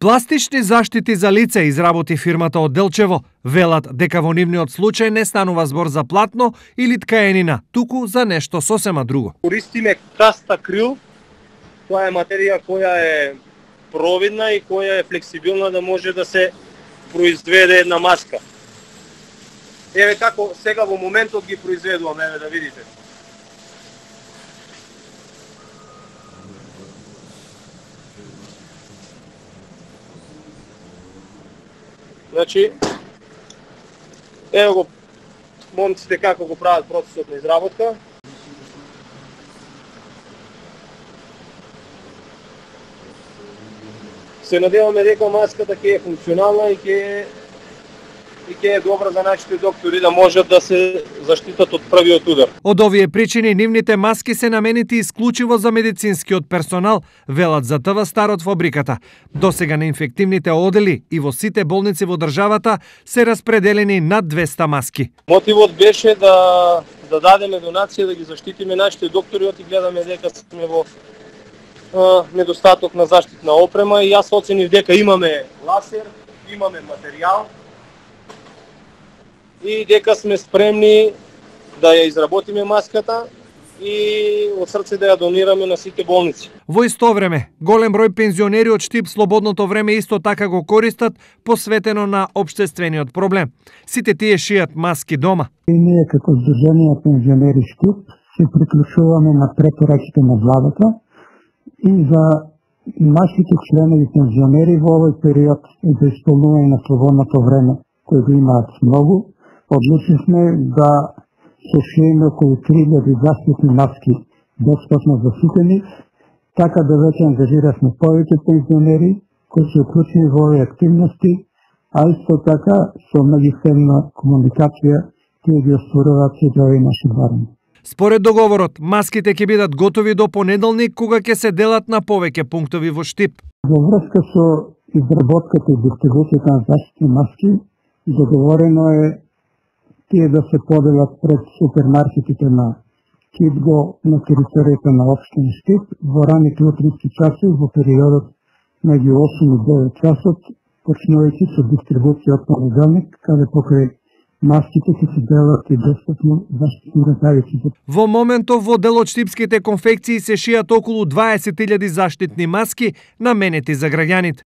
Пластични заштити за лице изработи фирмата од Делчево. Велат дека во нивниот случај не станува збор за платно или ткаенина, туку за нешто сосема друго. Користиме каста крил. Тоа е материја која е провидна и која е флексибилна да може да се произведе една маска. Еве како сега во моментот ги произведуваме, еве да видите. Значи, ево го момците како го прават процесот на изработка. Се надеваме дека маската ќе е функционална и ќе е добра за нашите доктори да можат да се заштитат од првиот удар. Од овие причини нивните маски се наменети исклучиво за медицинскиот персонал, велат за ТВ Стар од фабриката. Досега на инфективните одели и во сите болници во државата се распределени над 200 маски. Мотивот беше да дадеме донација, да ги заштитиме нашите доктори, и гледаме дека сме во недостаток на заштитна опрема и јас оценив дека имаме ласер, имаме материјал и дека сме спремни да ја изработиме маската и од срце да ја донираме на сите болници. Во исто време, голем број пензионери од Штип слободното време исто така го користат, посветено на општествениот проблем. Сите тие шијат маски дома. И ние како Сдружение пензионери Штип се приклучуваме на препораките на владата и за нашите членови пензионери во овој период за исполнување на слободното време, кој го имаат многу, одлучивме да се шиеме околу 3000 заштитни маски бесплатно за сите нив, така да веќе ангажиравме повеќе пензионери кои се уклучени во овие активности, а исто така со меѓусебна комуникација тие ги остваруваат сите овие наши барања. Според договорот, маските ќе бидат готови до понеделник, кога ќе се делат на повеќе пунктови во Штип. Во врска со изработката и дистрибуцијата на заштитни маски, договорено е тие да се поделат пред супермаркетите на Китго на територијата на општина Штип во раните утрински часови во периодот меѓу 8 и 9 часот, почнувајќи со дистрибуција од понеделник, каде покрај маските ќе се делат и бесплатно заштитни рукавици. Во моментов во дел од штипските конфекции се шијат околу 20.000 заштитни маски наменети за граѓаните.